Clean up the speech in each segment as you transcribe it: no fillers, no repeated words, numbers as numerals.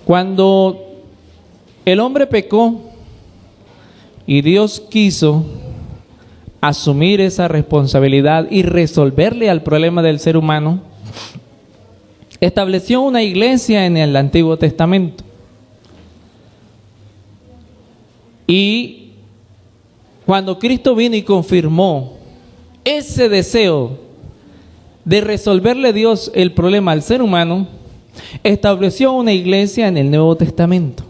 Cuando el hombre pecó y Dios quiso asumir esa responsabilidad y resolverle al problema del ser humano, estableció una iglesia en el Antiguo Testamento. Y cuando Cristo vino y confirmó ese deseo de resolverle Dios el problema al ser humano, estableció una iglesia en el Nuevo Testamento.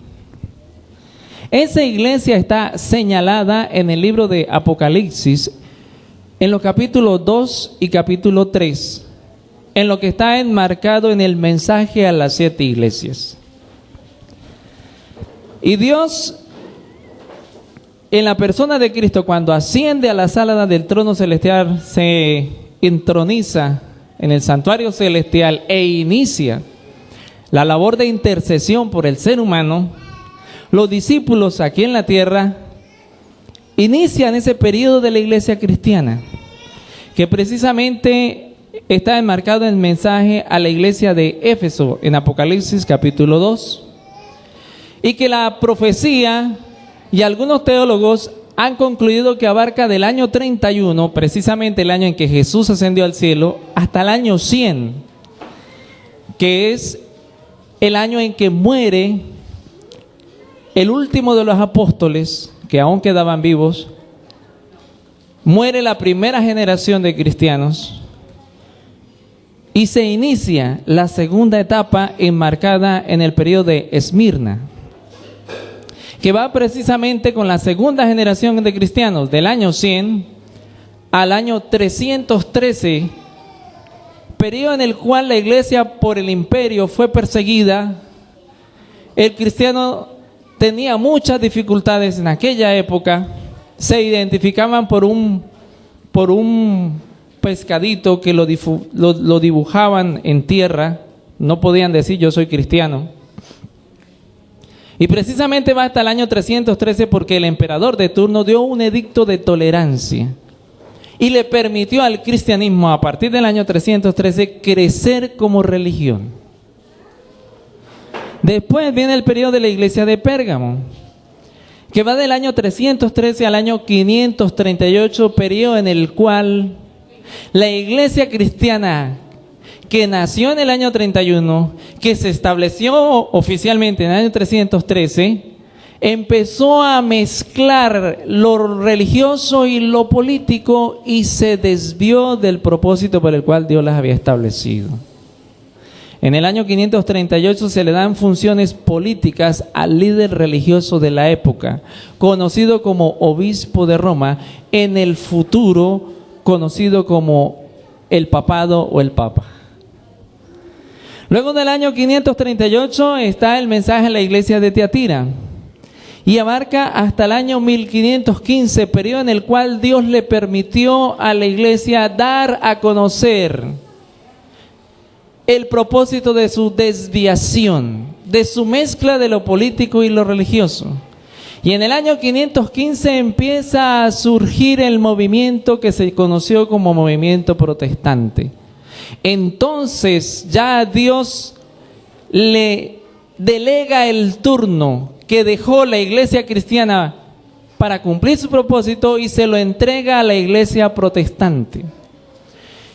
Esa iglesia está señalada en el libro de Apocalipsis, en los capítulos 2 y capítulo 3, en lo que está enmarcado en el mensaje a las 7 iglesias. Y Dios, en la persona de Cristo, cuando asciende a la sala del trono celestial, se entroniza en el santuario celestial e inicia la labor de intercesión por el ser humano. Los discípulos aquí en la tierra inician ese periodo de la iglesia cristiana, que precisamente está enmarcado en el mensaje a la iglesia de Éfeso en Apocalipsis capítulo 2, y que la profecía y algunos teólogos han concluido que abarca del año 31, precisamente el año en que Jesús ascendió al cielo, hasta el año 100, que es el año en que muere el último de los apóstoles, que aún quedaban vivos. Muere la primera generación de cristianos y se inicia la segunda etapa enmarcada en el periodo de Esmirna, que va precisamente con la segunda generación de cristianos, del año 100 al año 313, periodo en el cual la iglesia por el imperio fue perseguida. El cristiano tenía muchas dificultades en aquella época. Se identificaban por un pescadito que lo dibujaban en tierra. No podían decir yo soy cristiano. Y precisamente va hasta el año 313 porque el emperador de turno dio un edicto de tolerancia y le permitió al cristianismo a partir del año 313 crecer como religión. Después viene el periodo de la iglesia de Pérgamo, que va del año 313 al año 538, periodo en el cual la iglesia cristiana que nació en el año 31, que se estableció oficialmente en el año 313, empezó a mezclar lo religioso y lo político y se desvió del propósito por el cual Dios las había establecido. En el año 538 se le dan funciones políticas al líder religioso de la época, conocido como obispo de Roma, en el futuro conocido como el papado o el papa. Luego del año 538 está el mensaje a la iglesia de Tiatira y abarca hasta el año 1515, periodo en el cual Dios le permitió a la iglesia dar a conocer el propósito de su desviación, de su mezcla de lo político y lo religioso. Y en el año 515 empieza a surgir el movimiento que se conoció como movimiento protestante. Entonces ya Dios le delega el turno que dejó la iglesia cristiana para cumplir su propósito y se lo entrega a la iglesia protestante.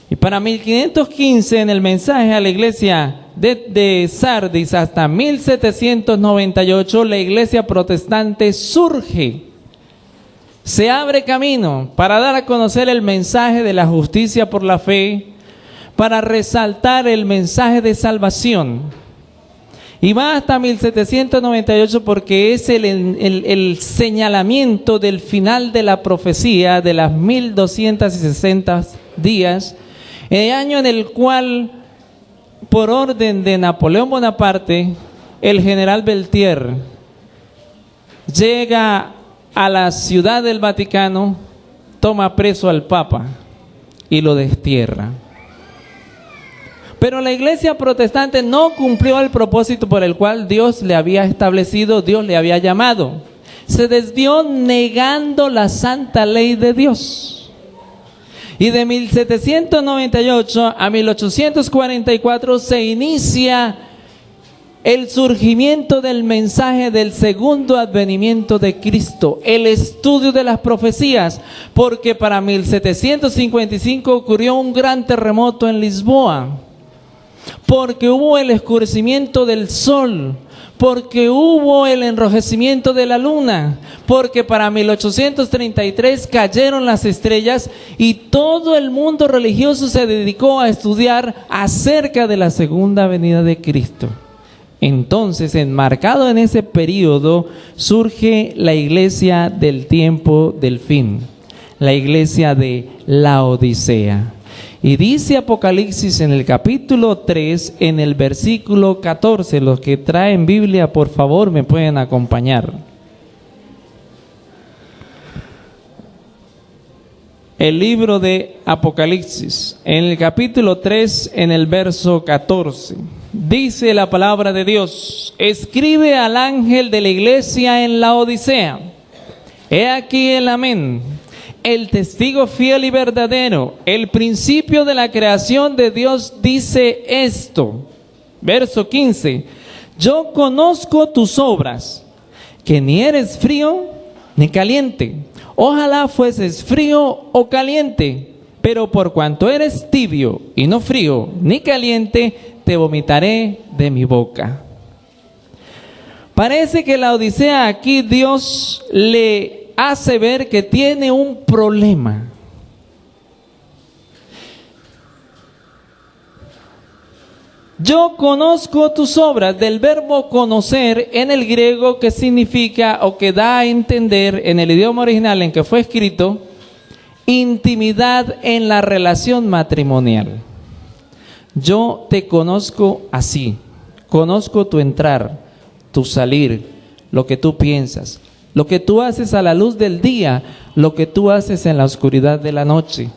Y para 1515, en el mensaje a la iglesia de Sardis hasta 1798, la iglesia protestante surge, se abre camino para dar a conocer el mensaje de la justicia por la fe, para resaltar el mensaje de salvación. Y va hasta 1798 porque es el señalamiento del final de la profecía de las 1260 días, el año en el cual, por orden de Napoleón Bonaparte, el general Beltier llega a la ciudad del Vaticano, toma preso al Papa y lo destierra. Pero la iglesia protestante no cumplió el propósito por el cual Dios le había establecido, Dios le había llamado. Se desvió negando la santa ley de Dios. Y de 1798 a 1844 se inicia el surgimiento del mensaje del segundo advenimiento de Cristo, el estudio de las profecías, porque para 1755 ocurrió un gran terremoto en Lisboa, porque hubo el oscurecimiento del sol, porque hubo el enrojecimiento de la luna, porque para 1833 cayeron las estrellas y todo el mundo religioso se dedicó a estudiar acerca de la segunda venida de Cristo. Entonces, enmarcado en ese periodo, surge la iglesia del tiempo del fin, la iglesia de Laodicea. Y dice Apocalipsis en el capítulo 3, en el versículo 14, los que traen Biblia, por favor, me pueden acompañar. El libro de Apocalipsis, en el capítulo 3, en el verso 14. Dice la palabra de Dios: escribe al ángel de la iglesia en Laodicea, he aquí el amén, el testigo fiel y verdadero, el principio de la creación de Dios dice esto. Verso 15: yo conozco tus obras, que ni eres frío ni caliente. Ojalá fueses frío o caliente, pero por cuanto eres tibio y no frío ni caliente, te vomitaré de mi boca. Parece que la Odisea aquí Dios le hace ver que tiene un problema. Yo conozco tus obras, del verbo conocer en el griego, que significa o que da a entender en el idioma original en que fue escrito, intimidad en la relación matrimonial. Yo te conozco así, conozco tu entrar, tu salir, lo que tú piensas, lo que tú haces a la luz del día, lo que tú haces en la oscuridad de la noche.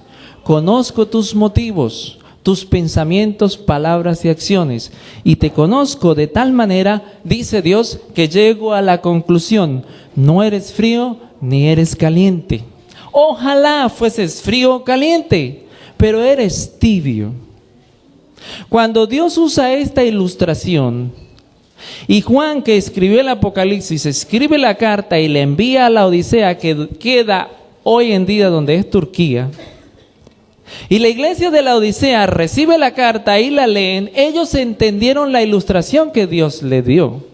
Conozco tus motivos, tus pensamientos, palabras y acciones, y te conozco de tal manera, dice Dios, que llego a la conclusión: no eres frío ni eres caliente. Ojalá fueses frío o caliente, pero eres tibio. Cuando Dios usa esta ilustración, y Juan, que escribió el Apocalipsis, escribe la carta y le envía a la Odisea, que queda hoy en día donde es Turquía, y la iglesia de la Odisea recibe la carta y la leen, ellos entendieron la ilustración que Dios le dio.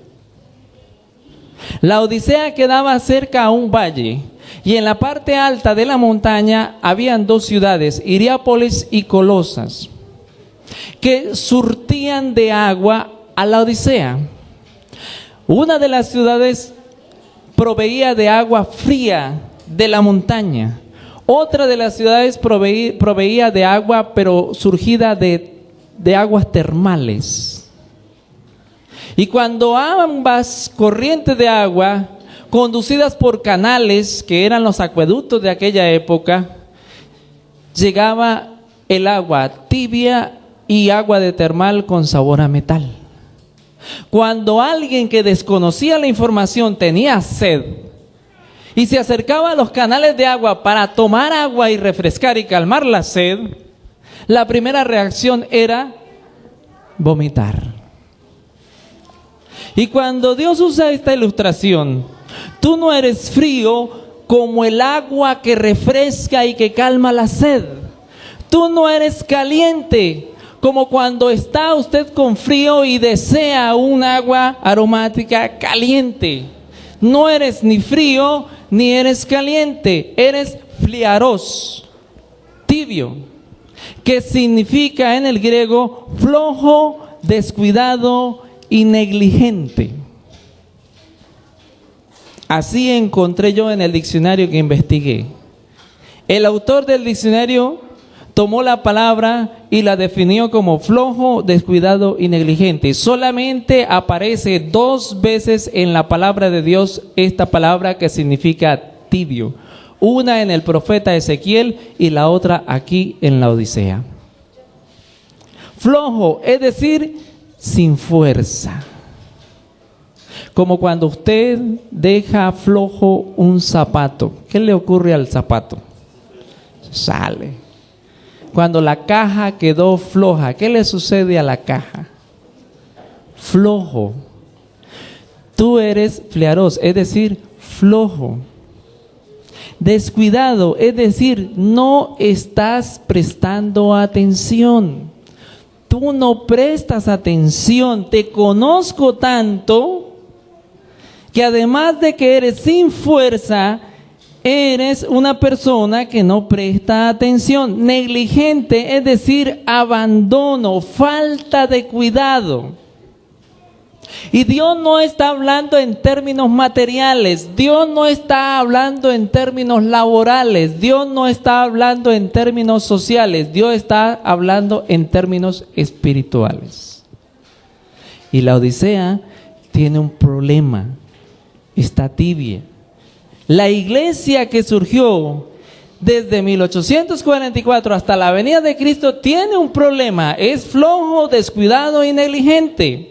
La Odisea quedaba cerca a un valle, y en la parte alta de la montaña habían dos ciudades, Hierápolis y Colosas, que surtían de agua a la Odisea. Una de las ciudades proveía de agua fría de la montaña. Otra de las ciudades proveía de agua, pero surgida de aguas termales. Y cuando ambas corrientes de agua, conducidas por canales, que eran los acueductos de aquella época, llegaba el agua tibia y agua de termal con sabor a metal. Cuando alguien que desconocía la información tenía sed y se acercaba a los canales de agua para tomar agua y refrescar y calmar la sed, la primera reacción era vomitar. Y cuando Dios usa esta ilustración, tú no eres frío como el agua que refresca y que calma la sed. Tú no eres caliente como cuando está usted con frío y desea un agua aromática caliente. No eres ni frío ni eres caliente, eres fliaros, tibio, que significa en el griego flojo, descuidado y negligente. Así encontré yo en el diccionario que investigué. El autor del diccionario tomó la palabra y la definió como flojo, descuidado y negligente. Solamente aparece 2 veces en la palabra de Dios esta palabra que significa tibio. Una en el profeta Ezequiel y la otra aquí en la Odisea. Flojo, es decir, sin fuerza. Como cuando usted deja flojo un zapato. ¿Qué le ocurre al zapato? Sale. Cuando la caja quedó floja, ¿qué le sucede a la caja? flojo. Tú eres flearos, es decir, flojo. Descuidado, es decir, no estás prestando atención. Tú no prestas atención. Te conozco tanto que además de que eres sin fuerza, eres una persona que no presta atención. Negligente, es decir, abandono, falta de cuidado. Y Dios no está hablando en términos materiales, Dios no está hablando en términos laborales, Dios no está hablando en términos sociales, Dios está hablando en términos espirituales. Y la Odisea tiene un problema, está tibia. La iglesia que surgió desde 1844 hasta la venida de Cristo tiene un problema, es flojo, descuidado y negligente.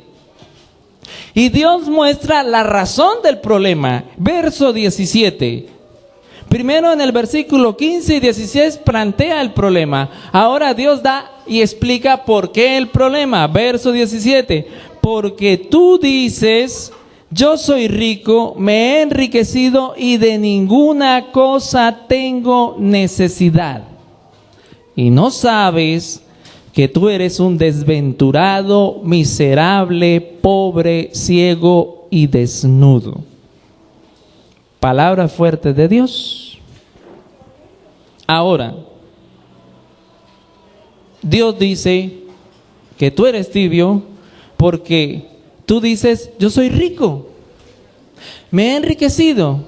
Y Dios muestra la razón del problema. Verso 17. Primero en el versículo 15 y 16 plantea el problema. Ahora Dios da y explica por qué el problema. Verso 17. Porque tú dices, yo soy rico, me he enriquecido y de ninguna cosa tengo necesidad. Y no sabes que tú eres un desventurado, miserable, pobre, ciego y desnudo. Palabra fuerte de Dios. Ahora, Dios dice que tú eres tibio porque tú dices, yo soy rico, me he enriquecido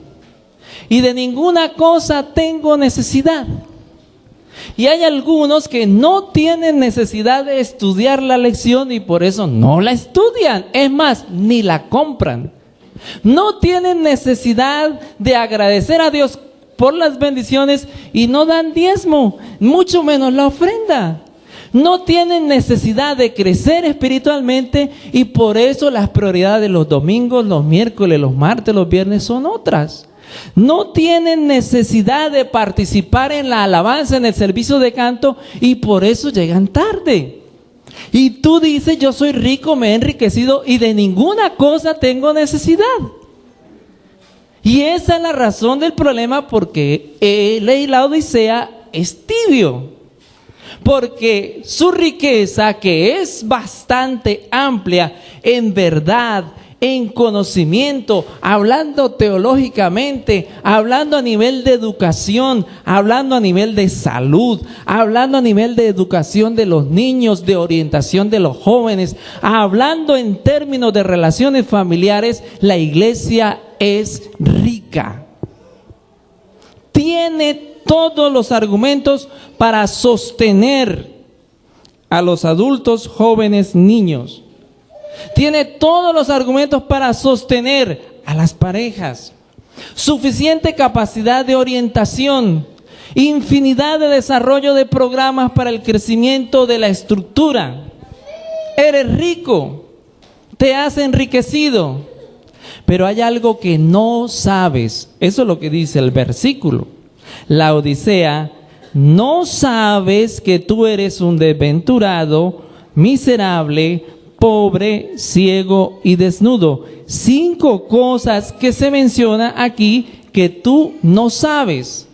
y de ninguna cosa tengo necesidad. Y hay algunos que no tienen necesidad de estudiar la lección y por eso no la estudian. Es más, ni la compran. No tienen necesidad de agradecer a Dios por las bendiciones y no dan diezmo, mucho menos la ofrenda. No tienen necesidad de crecer espiritualmente y por eso las prioridades de los domingos, los miércoles, los martes, los viernes son otras. No tienen necesidad de participar en la alabanza, en el servicio de canto y por eso llegan tarde. Y tú dices, yo soy rico, me he enriquecido y de ninguna cosa tengo necesidad. Y esa es la razón del problema porque la Odisea es tibio. Porque su riqueza, que es bastante amplia en verdad, en conocimiento, hablando teológicamente, hablando a nivel de educación, hablando a nivel de salud, hablando a nivel de educación de los niños, de orientación de los jóvenes, hablando en términos de relaciones familiares, la iglesia es rica. Tiene todos los argumentos para sostener a los adultos, jóvenes, niños. Tiene todos los argumentos para sostener a las parejas. Suficiente capacidad de orientación. Infinidad de desarrollo de programas para el crecimiento de la estructura. Eres rico. Te has enriquecido. Pero hay algo que no sabes. Eso es lo que dice el versículo. La Odisea, no sabes que tú eres un desventurado, miserable, pobre, ciego y desnudo. 5 cosas que se menciona aquí que tú no sabes,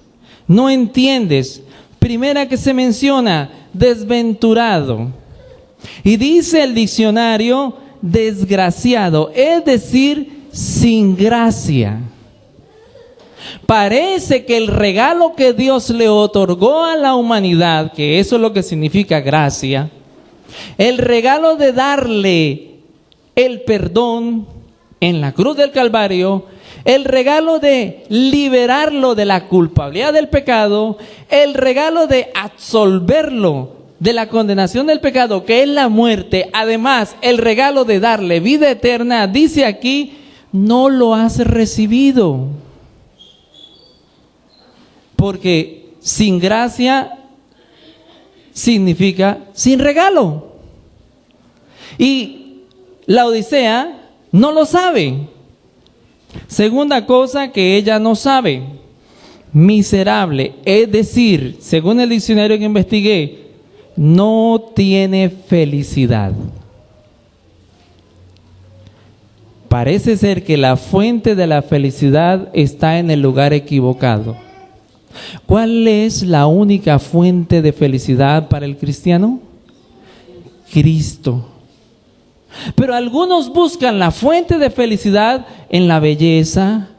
no entiendes. Primera que se menciona, desventurado. Y dice el diccionario, desgraciado, es decir, sin gracia. Parece que el regalo que Dios le otorgó a la humanidad, que eso es lo que significa gracia, el regalo de darle el perdón en la cruz del Calvario, el regalo de liberarlo de la culpabilidad del pecado, el regalo de absolverlo de la condenación del pecado, que es la muerte, además el regalo de darle vida eterna, dice aquí, no lo has recibido. Porque sin gracia significa sin regalo. Y la Odisea no lo sabe. Segunda cosa que ella no sabe, miserable, es decir, según el diccionario que investigué, no tiene felicidad. Parece ser que la fuente de la felicidad está en el lugar equivocado. ¿Cuál es la única fuente de felicidad para el cristiano? Cristo. Pero algunos buscan la fuente de felicidad en la belleza,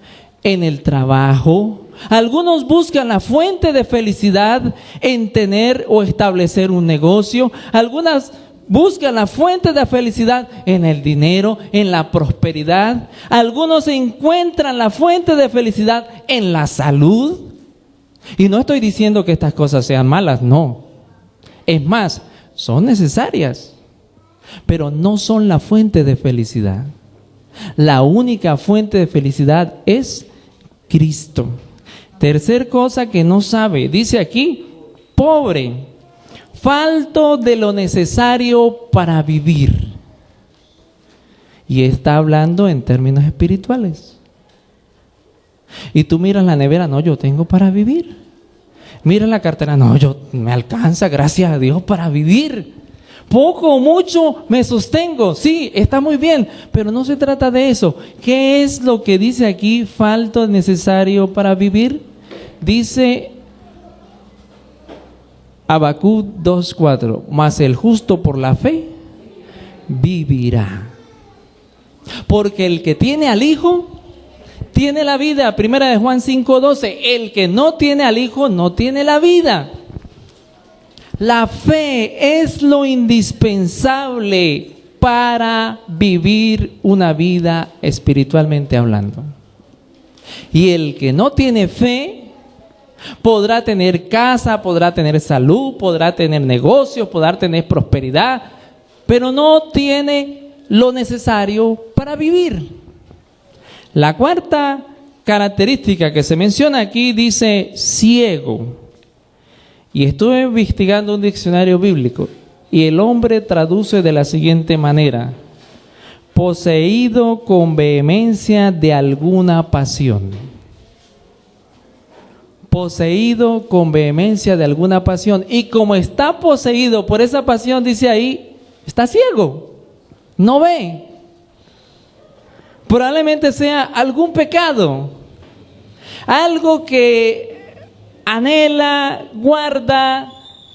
en el trabajo. Algunos buscan la fuente de felicidad en tener o establecer un negocio. Algunas buscan la fuente de felicidad en el dinero, en la prosperidad. Algunos encuentran la fuente de felicidad en la salud. Y no estoy diciendo que estas cosas sean malas, no. Es más, son necesarias, pero no son la fuente de felicidad. La única fuente de felicidad es Cristo. Tercer cosa que no sabe, dice aquí, pobre, falto de lo necesario para vivir. Y está hablando en términos espirituales. Y tú miras la nevera, no, yo tengo para vivir. Miras la cartera, no, yo me alcanza, gracias a Dios, para vivir. Poco o mucho me sostengo, sí, está muy bien, pero no se trata de eso. ¿Qué es lo que dice aquí, falto necesario para vivir? Dice Habacuc 2:4, mas el justo por la fe vivirá. Porque el que tiene al Hijo tiene la vida. Primera de Juan 5:12, el que no tiene al Hijo no tiene la vida. La fe es lo indispensable para vivir una vida espiritualmente hablando. Y el que no tiene fe podrá tener casa, podrá tener salud, podrá tener negocios, podrá tener prosperidad, pero no tiene lo necesario para vivir. La cuarta característica que se menciona aquí dice ciego. Y estuve investigando un diccionario bíblico y el hombre traduce de la siguiente manera: poseído con vehemencia de alguna pasión. Poseído con vehemencia de alguna pasión. Y como está poseído por esa pasión, dice ahí, está ciego, no ve. Probablemente sea algún pecado, algo que anhela, guarda,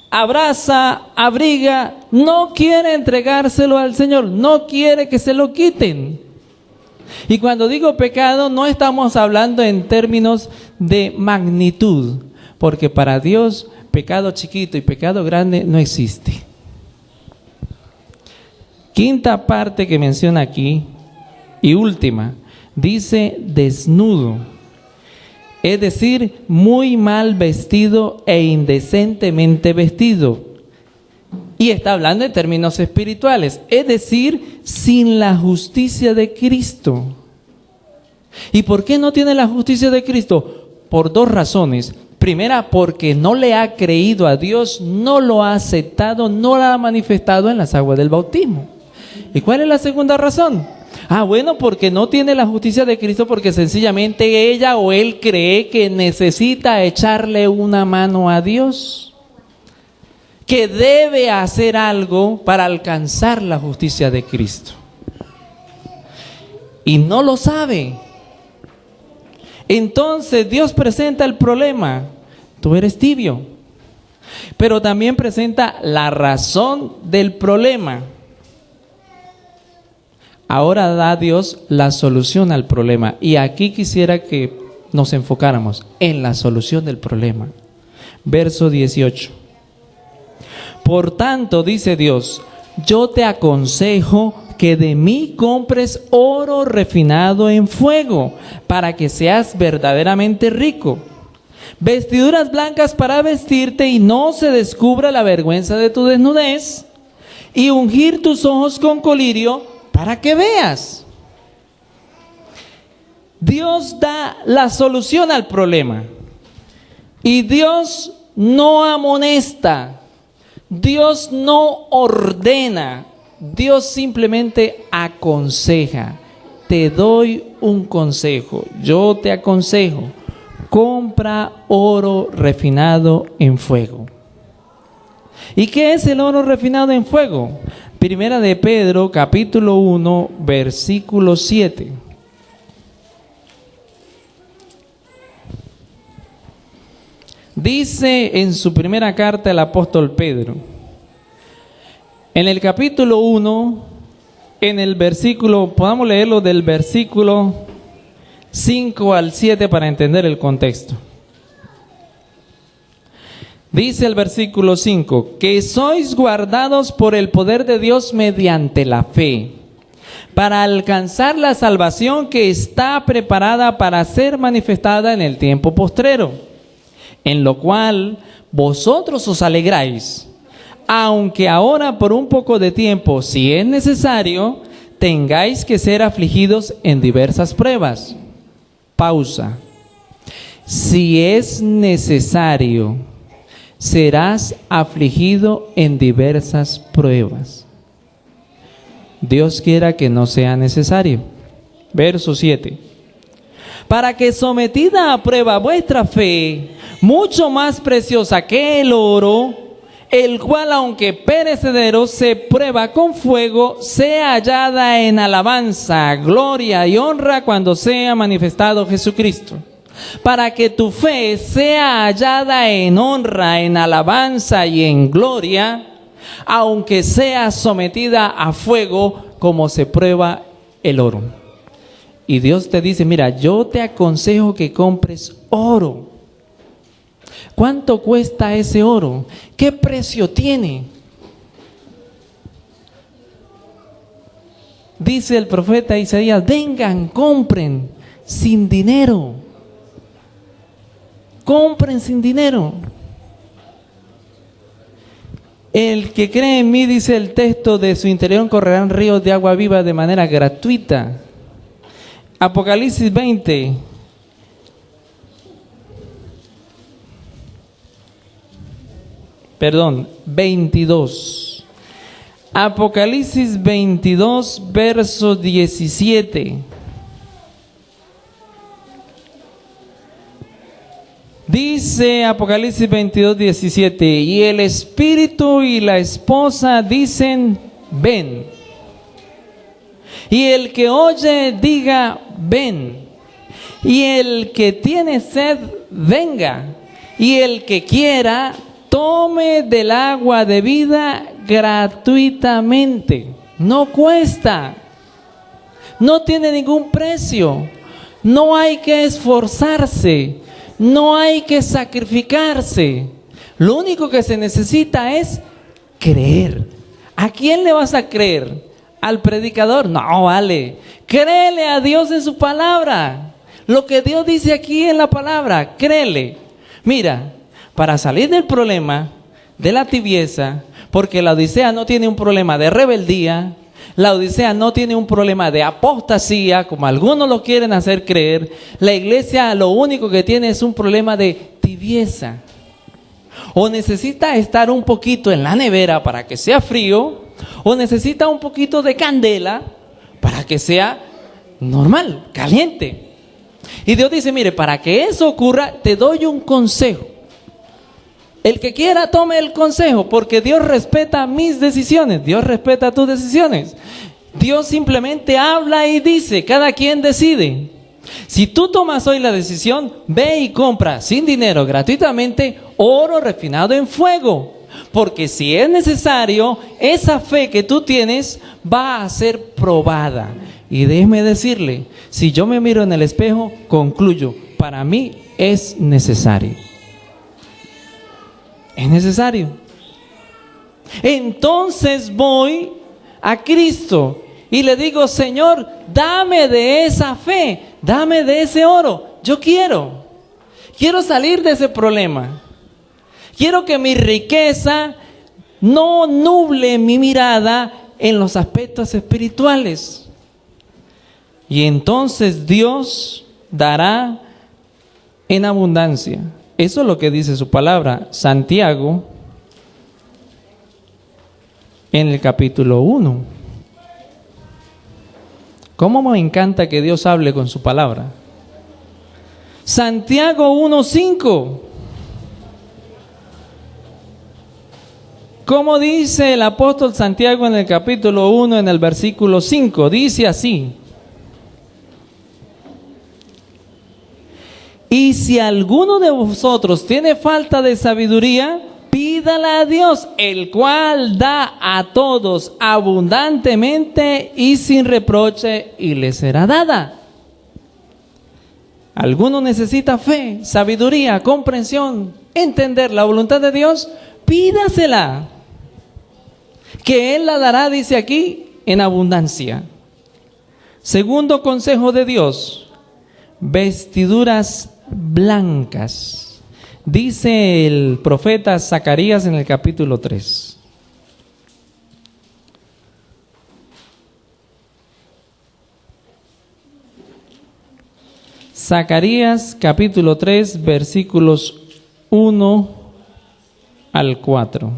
abraza, abriga, no quiere entregárselo al Señor, no quiere que se lo quiten. Y cuando digo pecado, no estamos hablando en términos de magnitud, porque para Dios pecado chiquito y pecado grande no existe. Quinta parte que menciona aquí y última, dice desnudo. Es decir, muy mal vestido e indecentemente vestido. Y está hablando en términos espirituales, es decir, sin la justicia de Cristo. ¿Y por qué no tiene la justicia de Cristo? Por dos razones. Primera, porque no le ha creído a Dios, no lo ha aceptado, no lo ha manifestado en las aguas del bautismo. ¿Y cuál es la segunda razón? Bueno, porque no tiene la justicia de Cristo, porque sencillamente ella o él cree que necesita echarle una mano a Dios, que debe hacer algo para alcanzar la justicia de Cristo. Y no lo sabe. Entonces Dios presenta el problema: tú eres tibio. Pero también presenta la razón del problema. Ahora da Dios la solución al problema. Y aquí quisiera que nos enfocáramos en la solución del problema. Verso 18. Por tanto, dice Dios, yo te aconsejo que de mí compres oro refinado en fuego, para que seas verdaderamente rico. Vestiduras blancas para vestirte y no se descubra la vergüenza de tu desnudez. Y ungir tus ojos con colirio, para que veas. Dios da la solución al problema. Y Dios no amonesta. Dios no ordena. Dios simplemente aconseja. Te doy un consejo. Yo te aconsejo. Compra oro refinado en fuego. ¿Y qué es el oro refinado en fuego? Primera de Pedro, capítulo 1, versículo 7. Dice en su primera carta el apóstol Pedro, en el capítulo 1, en el versículo, podamos leerlo del versículo 5 al 7 para entender el contexto. Dice el versículo 5, que sois guardados por el poder de Dios mediante la fe, para alcanzar la salvación que está preparada para ser manifestada en el tiempo postrero, en lo cual vosotros os alegráis, aunque ahora por un poco de tiempo, si es necesario, tengáis que ser afligidos en diversas pruebas. Pausa. Si es necesario, serás afligido en diversas pruebas. Dios quiera que no sea necesario. Verso 7. Para que sometida a prueba vuestra fe, mucho más preciosa que el oro, el cual aunque perecedero se prueba con fuego, sea hallada en alabanza, gloria y honra cuando sea manifestado Jesucristo. Para que tu fe sea hallada en honra, en alabanza y en gloria, aunque sea sometida a fuego como se prueba el oro. Y Dios te dice, mira, yo te aconsejo que compres oro. ¿Cuánto cuesta ese oro? ¿Qué precio tiene? Dice el profeta Isaías, vengan, compren sin dinero. Compren sin dinero. El que cree en mí, dice el texto, de su interior correrán ríos de agua viva de manera gratuita. Apocalipsis 20. Perdón, 22. Apocalipsis 22, verso 17. Dice Apocalipsis 22, 17, y el espíritu y la esposa dicen, ven. Y el que oye diga, ven. Y el que tiene sed, venga. Y el que quiera, tome del agua de vida gratuitamente. No cuesta. No tiene ningún precio. No hay que esforzarse. No hay que sacrificarse. Lo único que se necesita es creer. ¿A quién le vas a creer? ¿Al predicador? No, vale. Créele a Dios en su palabra. Lo que Dios dice aquí en la palabra, créele. Mira, para salir del problema de la tibieza, porque la Odisea no tiene un problema de rebeldía, la Odisea no tiene un problema de apostasía, como algunos lo quieren hacer creer. La iglesia lo único que tiene es un problema de tibieza. O necesita estar un poquito en la nevera para que sea frío, o necesita un poquito de candela para que sea normal, caliente. Y Dios dice, mire, para que eso ocurra, te doy un consejo. El que quiera tome el consejo, porque Dios respeta mis decisiones, Dios respeta tus decisiones. Dios simplemente habla y dice, cada quien decide. Si tú tomas hoy la decisión, ve y compra sin dinero, gratuitamente, oro refinado en fuego. Porque si es necesario, esa fe que tú tienes va a ser probada. Y déjeme decirle, si yo me miro en el espejo, concluyo, para mí es necesario. Es necesario. Entonces voy a Cristo y le digo, Señor, dame de esa fe, dame de ese oro. Yo quiero salir de ese problema. Quiero que mi riqueza no nuble mi mirada en los aspectos espirituales. Y entonces Dios dará en abundancia. Eso es lo que dice su palabra. Santiago, en el capítulo 1. ¿Cómo me encanta que Dios hable con su palabra? Santiago 1:5. Como dice el apóstol Santiago en el capítulo 1, en el versículo 5, dice así: y si alguno de vosotros tiene falta de sabiduría, pídala a Dios, el cual da a todos abundantemente y sin reproche, y le será dada. ¿Alguno necesita fe, sabiduría, comprensión, entender la voluntad de Dios? Pídasela, que Él la dará, dice aquí, en abundancia. Segundo consejo de Dios: vestiduras blancas. Dice el profeta Zacarías en el capítulo 3. Zacarías capítulo 3, versículos 1 al 4.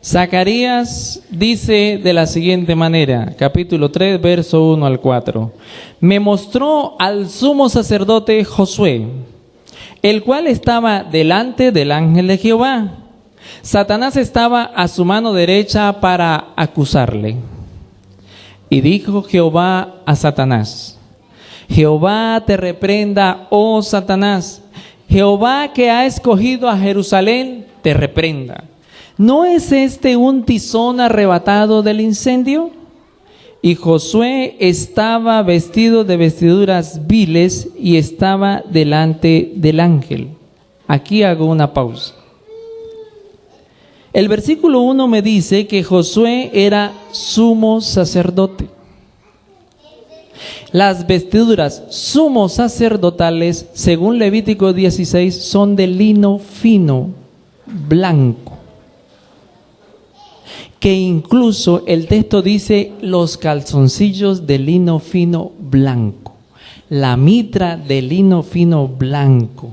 Zacarías dice de la siguiente manera, capítulo 3, verso 1 al 4. Me mostró al sumo sacerdote Josué, el cual estaba delante del ángel de Jehová. Satanás estaba a su mano derecha para acusarle. Y dijo Jehová a Satanás: Jehová te reprenda, oh Satanás. Jehová, que ha escogido a Jerusalén, te reprenda. ¿No es este un tizón arrebatado del incendio? Y Josué estaba vestido de vestiduras viles y estaba delante del ángel. Aquí hago una pausa. El versículo 1 me dice que Josué era sumo sacerdote. Las vestiduras sumo sacerdotales, según Levítico 16, son de lino fino, blanco. Que incluso el texto dice los calzoncillos de lino fino blanco, la mitra de lino fino blanco,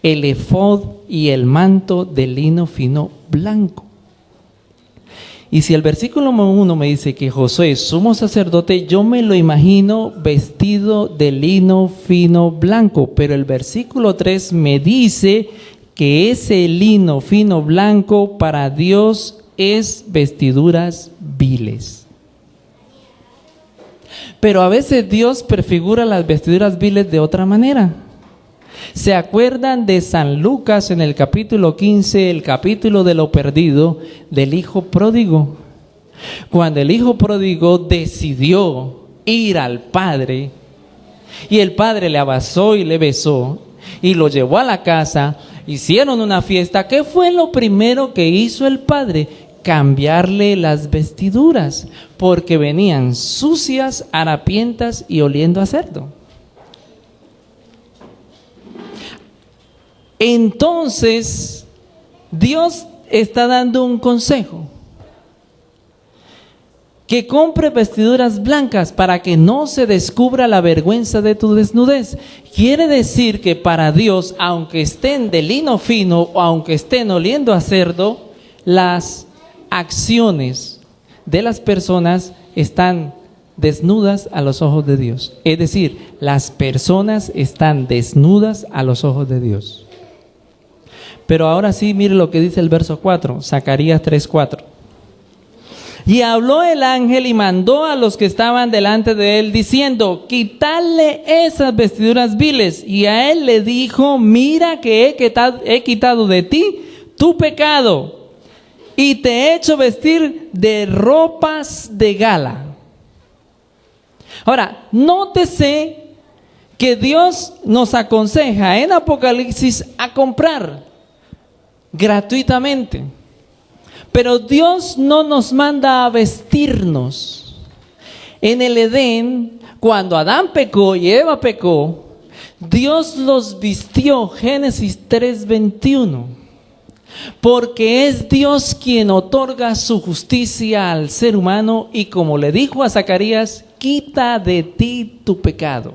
el efod y el manto de lino fino blanco. Y si el versículo 1 me dice que Josué es sumo sacerdote, yo me lo imagino vestido de lino fino blanco, pero el versículo 3 me dice que ese lino fino blanco para Dios es vestiduras viles. Pero a veces Dios prefigura las vestiduras viles de otra manera. ¿Se acuerdan de San Lucas en el capítulo 15, el capítulo de lo perdido del hijo pródigo? Cuando el hijo pródigo decidió ir al padre y el padre le abrazó y le besó y lo llevó a la casa, hicieron una fiesta. ¿Qué fue lo primero que hizo el padre? Cambiarle las vestiduras, porque venían sucias, harapientas y oliendo a cerdo. Entonces, Dios está dando un consejo: que compre vestiduras blancas para que no se descubra la vergüenza de tu desnudez. Quiere decir que para Dios, aunque estén de lino fino o aunque estén oliendo a cerdo, las acciones de las personas están desnudas a los ojos de Dios. Es decir, las personas están desnudas a los ojos de Dios. Pero ahora sí, mire lo que dice el verso 4, Zacarías 3:4. Y habló el ángel y mandó a los que estaban delante de él, diciendo: quítale esas vestiduras viles. Y a él le dijo: mira que he quitado de ti tu pecado, y te he hecho vestir de ropas de gala. Ahora, nótese que Dios nos aconseja en Apocalipsis a comprar gratuitamente. Pero Dios no nos manda a vestirnos. En el Edén, cuando Adán pecó y Eva pecó, Dios los vistió, Génesis 3:21. Porque es Dios quien otorga su justicia al ser humano y, como le dijo a Zacarías, quita de ti tu pecado.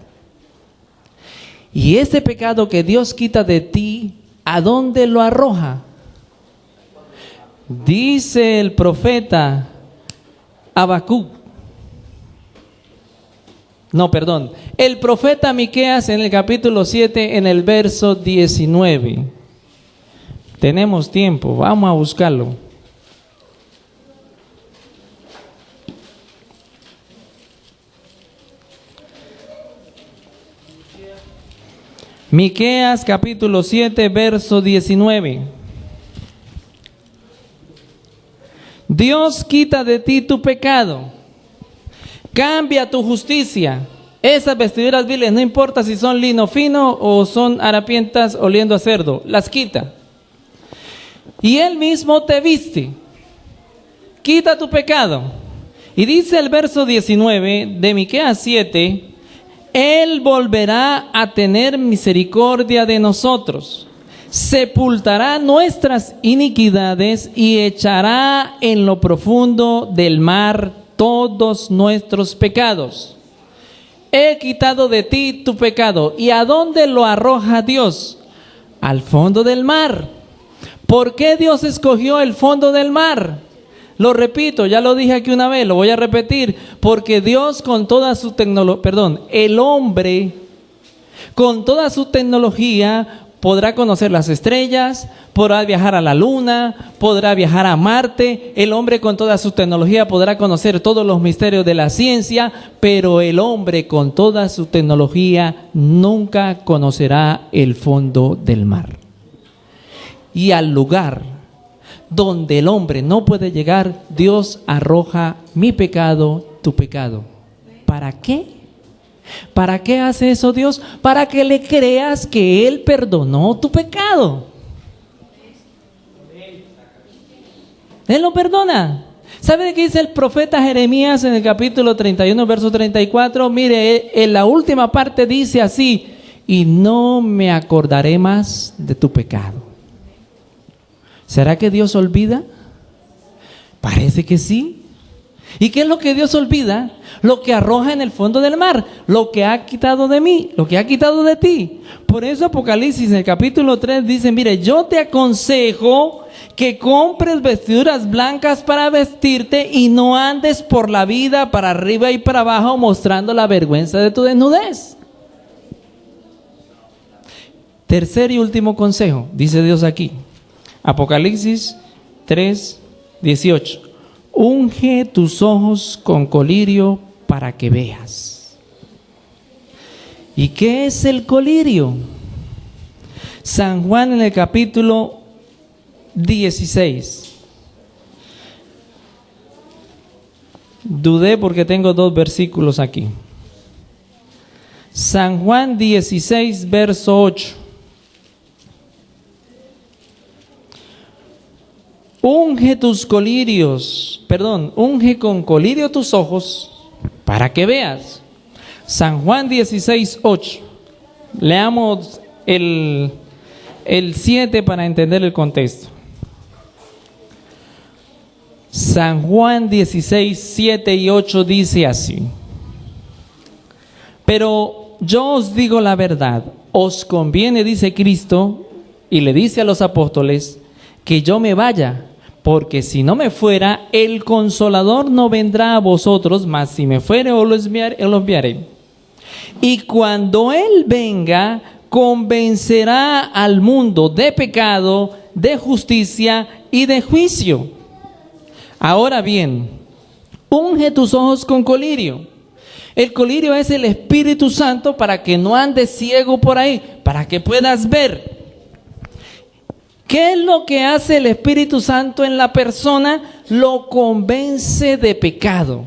Y ese pecado que Dios quita de ti, ¿a dónde lo arroja? Dice el profeta Habacuc. No, perdón. El profeta Miqueas en el capítulo 7, en el verso 19. Tenemos tiempo, vamos a buscarlo. Miqueas capítulo 7, verso 19. Dios quita de ti tu pecado, cambia tu justicia. Esas vestiduras viles, no importa si son lino fino o son harapientas oliendo a cerdo, las quita. Y Él mismo te viste, quita tu pecado. Y dice el verso 19 de Miqueas 7, Él volverá a tener misericordia de nosotros, sepultará nuestras iniquidades y echará en lo profundo del mar todos nuestros pecados. He quitado de ti tu pecado. ¿Y a dónde lo arroja Dios? Al fondo del mar. ¿Por qué Dios escogió el fondo del mar? Lo repito, ya lo dije aquí una vez, lo voy a repetir. Porque Dios con toda su tecnología, el hombre con toda su tecnología podrá conocer las estrellas, podrá viajar a la luna, podrá viajar a Marte. El hombre con toda su tecnología podrá conocer todos los misterios de la ciencia, pero el hombre con toda su tecnología nunca conocerá el fondo del mar. Y al lugar donde el hombre no puede llegar, Dios arroja mi pecado, tu pecado. ¿Para qué? ¿Para qué hace eso Dios? Para que le creas que Él perdonó tu pecado. Él lo perdona. ¿Sabe de qué dice el profeta Jeremías en el capítulo 31, verso 34? Mire, en la última parte dice así: y no me acordaré más de tu pecado. ¿Será que Dios olvida? Parece que sí. ¿Y qué es lo que Dios olvida? Lo que arroja en el fondo del mar, lo que ha quitado de mí, lo que ha quitado de ti. Por eso Apocalipsis en el capítulo 3 dice: mire, yo te aconsejo que compres vestiduras blancas para vestirte y no andes por la vida para arriba y para abajo mostrando la vergüenza de tu desnudez. Tercer y último consejo, dice Dios aquí. Apocalipsis 3, 18. Unge tus ojos con colirio para que veas. ¿Y qué es el colirio? San Juan en el capítulo 16. Dudé porque tengo dos versículos aquí. San Juan 16, verso 8. Unge con colirio tus ojos para que veas. San Juan 16, 8. Leamos el 7 para entender el contexto. San Juan 16, 7 y 8 dice así: pero yo os digo la verdad, os conviene, dice Cristo, y le dice a los apóstoles, que yo me vaya, porque si no me fuera, el Consolador no vendrá a vosotros, mas si me fuere, os lo enviaré. Y cuando Él venga, convencerá al mundo de pecado, de justicia y de juicio. Ahora bien, unge tus ojos con colirio. El colirio es el Espíritu Santo para que no andes ciego por ahí, para que puedas ver. ¿Qué es lo que hace el Espíritu Santo en la persona? Lo convence de pecado.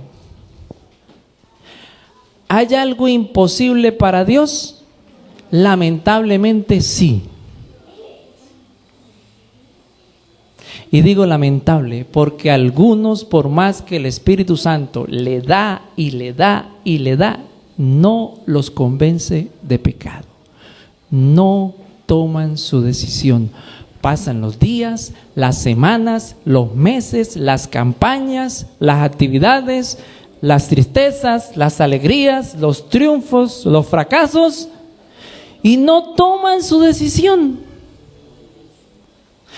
¿Hay algo imposible para Dios? Lamentablemente sí. Y digo lamentable porque algunos, por más que el Espíritu Santo le da y le da y le da, no los convence de pecado. No toman su decisión. Pasan los días, las semanas, los meses, las campañas, las actividades, las tristezas, las alegrías, los triunfos, los fracasos, y no toman su decisión.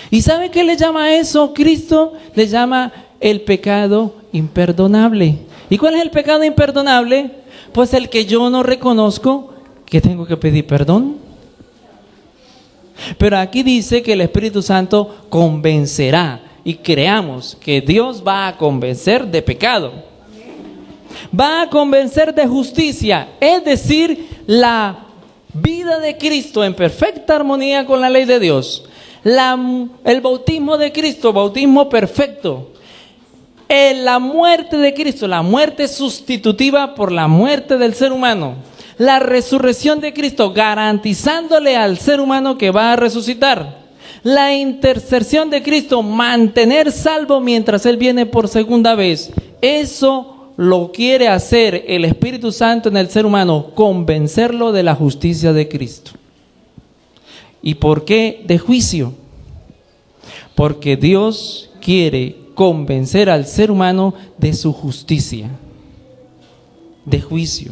¿Y sabe qué le llama a eso? Cristo le llama el pecado imperdonable. ¿Y cuál es el pecado imperdonable? Pues el que yo no reconozco que tengo que pedir perdón. Pero aquí dice que el Espíritu Santo convencerá, y creamos que Dios va a convencer de pecado. Va a convencer de justicia, es decir, la vida de Cristo en perfecta armonía con la ley de Dios. El bautismo de Cristo, bautismo perfecto. La muerte de Cristo, la muerte sustitutiva por la muerte del ser humano. La resurrección de Cristo, garantizándole al ser humano que va a resucitar. La intercesión de Cristo, mantener salvo mientras Él viene por segunda vez. Eso lo quiere hacer el Espíritu Santo en el ser humano, convencerlo de la justicia de Cristo. ¿Y por qué de juicio? Porque Dios quiere convencer al ser humano de su justicia, de juicio.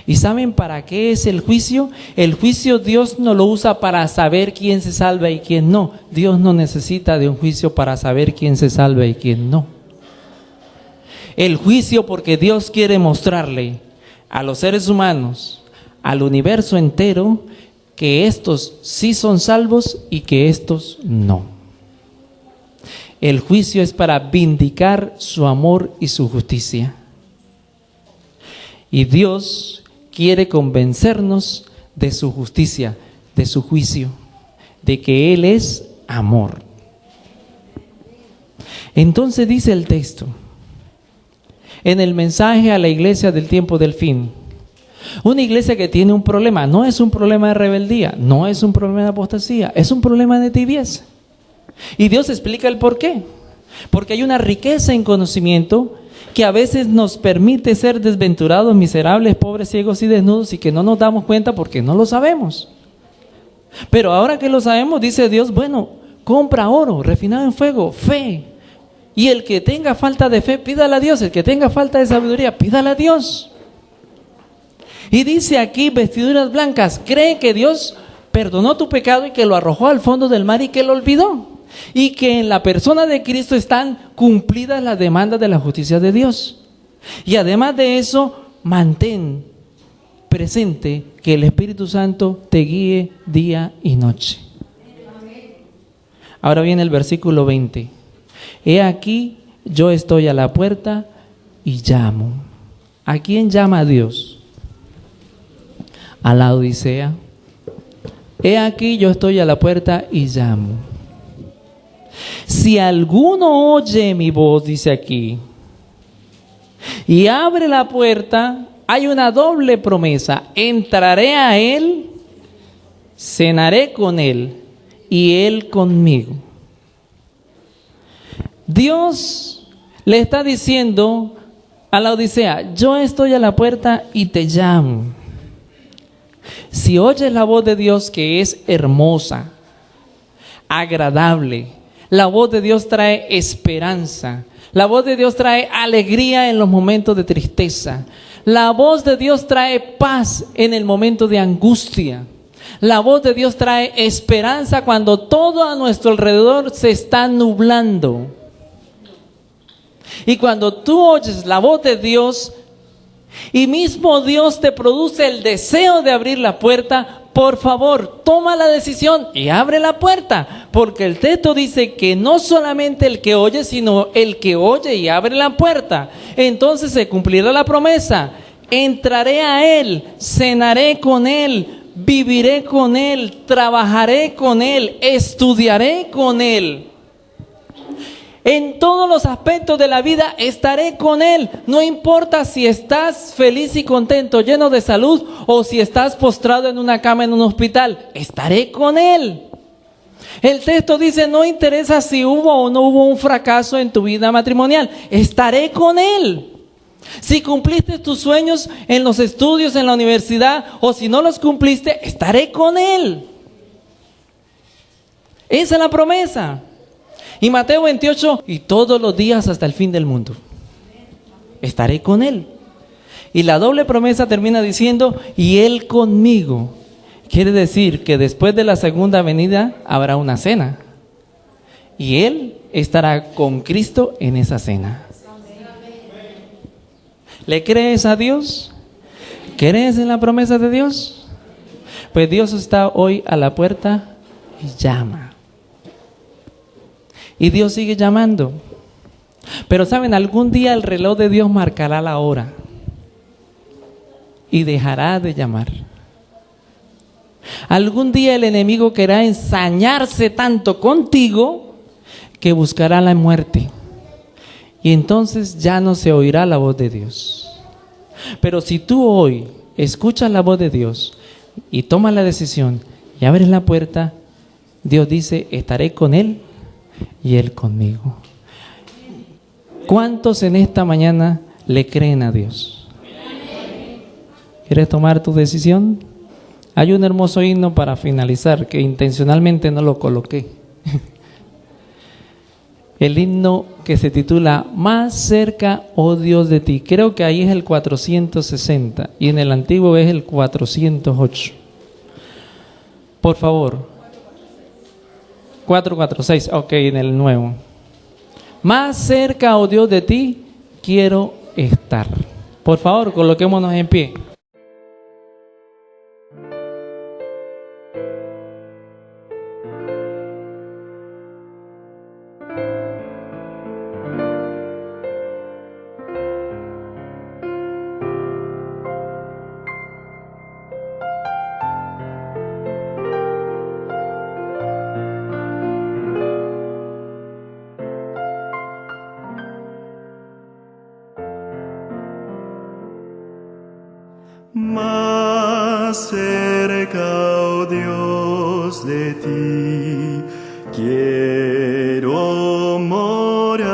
¿Y saben para qué es el juicio? El juicio Dios no lo usa para saber quién se salva y quién no. Dios no necesita de un juicio para saber quién se salva y quién no. El juicio porque Dios quiere mostrarle a los seres humanos, al universo entero, que estos sí son salvos y que estos no. El juicio es para vindicar su amor y su justicia. Y Dios quiere convencernos de su justicia, de su juicio, de que Él es amor. Entonces dice el texto, en el mensaje a la iglesia del tiempo del fin, una iglesia que tiene un problema, no es un problema de rebeldía, no es un problema de apostasía, es un problema de tibieza. Y Dios explica el por qué. Porque hay una riqueza en conocimiento que a veces nos permite ser desventurados, miserables, pobres, ciegos y desnudos, y que no nos damos cuenta porque no lo sabemos. Pero ahora que lo sabemos, dice Dios, bueno, compra oro refinado en fuego, fe. Y el que tenga falta de fe, pídala a Dios. El que tenga falta de sabiduría, pídala a Dios. Y dice aquí, vestiduras blancas, cree que Dios perdonó tu pecado y que lo arrojó al fondo del mar y que lo olvidó. Y que en la persona de Cristo están cumplidas las demandas de la justicia de Dios. Y además de eso, mantén presente que el Espíritu Santo te guíe día y noche. Ahora viene el versículo 20. He aquí, yo estoy a la puerta y llamo. ¿A quién llama Dios? A la Odisea. He aquí, yo estoy a la puerta y llamo. Si alguno oye mi voz, dice aquí, y abre la puerta, hay una doble promesa. Entraré a él, cenaré con él y él conmigo. Dios le está diciendo a la Odisea, yo estoy a la puerta y te llamo. Si oyes la voz de Dios, que es hermosa, agradable, la voz de Dios trae esperanza. La voz de Dios trae alegría en los momentos de tristeza. La voz de Dios trae paz en el momento de angustia. La voz de Dios trae esperanza cuando todo a nuestro alrededor se está nublando. Y cuando tú oyes la voz de Dios y mismo Dios te produce el deseo de abrir la puerta, por favor, toma la decisión y abre la puerta, porque el texto dice que no solamente el que oye, sino el que oye y abre la puerta. Entonces se cumplirá la promesa. Entraré a él, cenaré con él, viviré con él, trabajaré con él, estudiaré con él. En todos los aspectos de la vida estaré con él. No importa si estás feliz y contento, lleno de salud, o si estás postrado en una cama en un hospital, estaré con él. El texto dice, no interesa si hubo o no hubo un fracaso en tu vida matrimonial, estaré con él. Si cumpliste tus sueños en los estudios, en la universidad, o si no los cumpliste, estaré con él. Esa es la promesa. Y Mateo 28, y todos los días hasta el fin del mundo, estaré con él. Y la doble promesa termina diciendo, y él conmigo. Quiere decir que después de la segunda venida habrá una cena. y él estará con Cristo en esa cena. ¿Le crees a Dios? ¿Crees en la promesa de Dios? Pues Dios está hoy a la puerta y llama. Y Dios sigue llamando. Pero saben, algún día el reloj de Dios marcará la hora y dejará de llamar. Algún día el enemigo querrá ensañarse tanto contigo que buscará la muerte. Y entonces ya no se oirá la voz de Dios. Pero si tú hoy escuchas la voz de Dios y tomas la decisión y abres la puerta, Dios dice, estaré con él y él conmigo. ¿Cuántos en esta mañana le creen a Dios? ¿Quieres tomar tu decisión? Hay un hermoso himno para finalizar que intencionalmente no lo coloqué. El himno que se titula Más cerca, oh Dios, de ti. Creo que ahí es el 460 y en el antiguo es el 408. Por favor. 446, ok, en el nuevo. Más cerca, oh Dios, de ti quiero estar. Por favor, coloquémonos en pie. Más cerca, oh Dios, de ti quiero morar,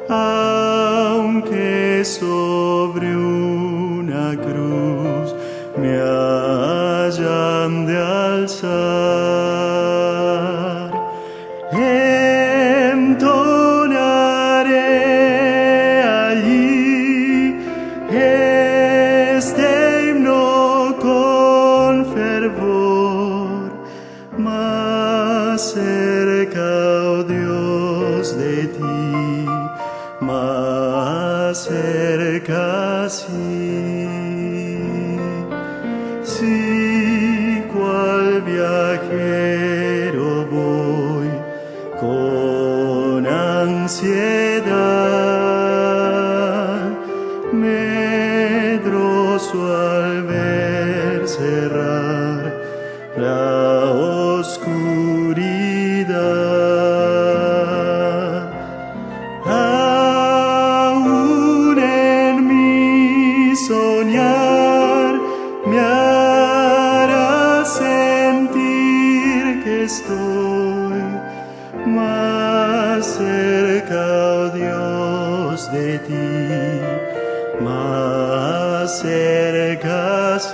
aunque sobre una cruz me hayan de alzar. Entonaré allí este himno con fervor. Más cerca, oh Dios, de ti, más cerca, sí. Sí, cual viajero voy con ansiedad, medroso al ver cerrar la oscuridad. Aún en mi soñar me hará sentir que estoy más cerca, oh Dios, de ti, más cerca, sí.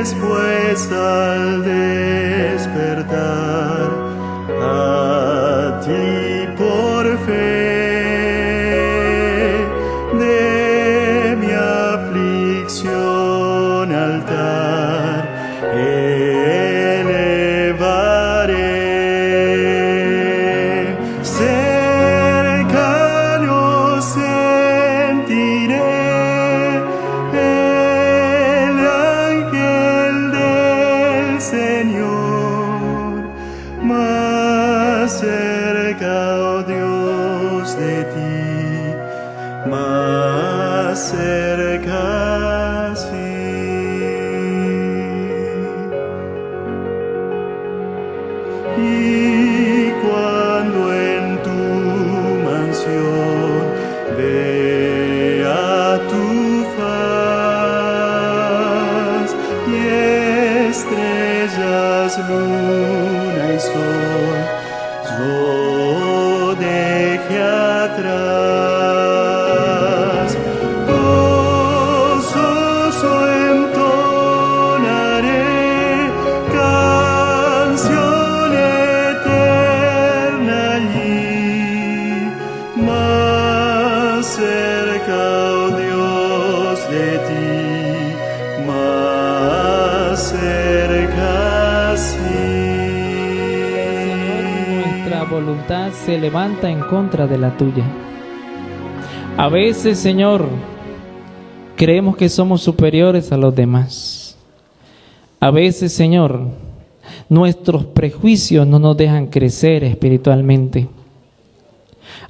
Después al despertar a ti por fe, de mi aflicción altar elevaré. Cercano sentiré el ángel del Señor, más cerca, oh Dios, de ti, más cerca, sí. Y cuando en tu mansión vea tu faz y estrellas, luna y sol, yo deje atrás, gozoso entonaré canción eterna allí, más cerca, oh Dios, de ti, acerca así. Señor, nuestra voluntad se levanta en contra de la tuya. A veces, Señor, creemos que somos superiores a los demás. A veces, Señor, nuestros prejuicios no nos dejan crecer espiritualmente.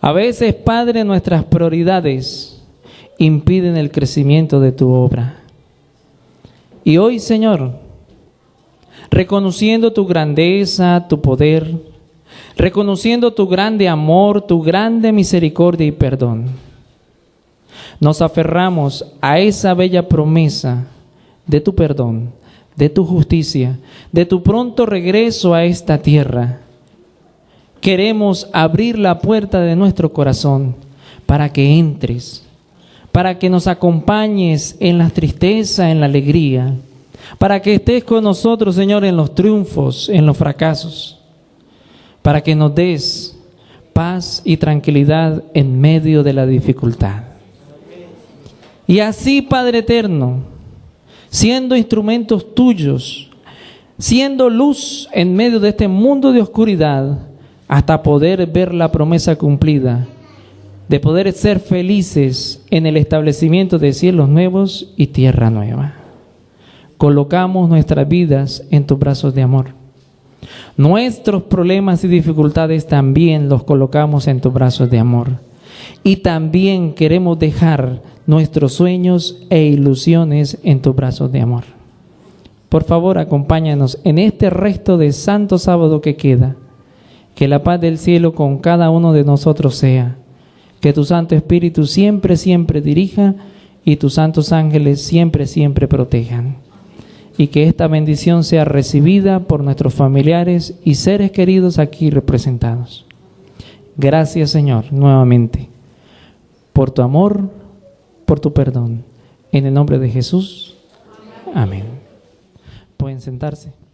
A veces, Padre, nuestras prioridades impiden el crecimiento de tu obra. Y hoy, Señor, reconociendo tu grandeza, tu poder, reconociendo tu grande amor, tu grande misericordia y perdón, nos aferramos a esa bella promesa de tu perdón, de tu justicia, de tu pronto regreso a esta tierra. Queremos abrir la puerta de nuestro corazón para que entres, para que nos acompañes en la tristeza, en la alegría, para que estés con nosotros, Señor, en los triunfos, en los fracasos, para que nos des paz y tranquilidad en medio de la dificultad. Y así, Padre eterno, siendo instrumentos tuyos, siendo luz en medio de este mundo de oscuridad, hasta poder ver la promesa cumplida, de poder ser felices en el establecimiento de cielos nuevos y tierra nueva. Colocamos nuestras vidas en tus brazos de amor. Nuestros problemas y dificultades también los colocamos en tus brazos de amor. Y también queremos dejar nuestros sueños e ilusiones en tus brazos de amor. Por favor, acompáñanos en este resto de santo sábado que queda. Que la paz del cielo con cada uno de nosotros sea. Que tu Santo Espíritu siempre, siempre dirija y tus santos ángeles siempre, siempre protejan. Y que esta bendición sea recibida por nuestros familiares y seres queridos aquí representados. Gracias, Señor, nuevamente, por tu amor, por tu perdón. En el nombre de Jesús, amén. Pueden sentarse.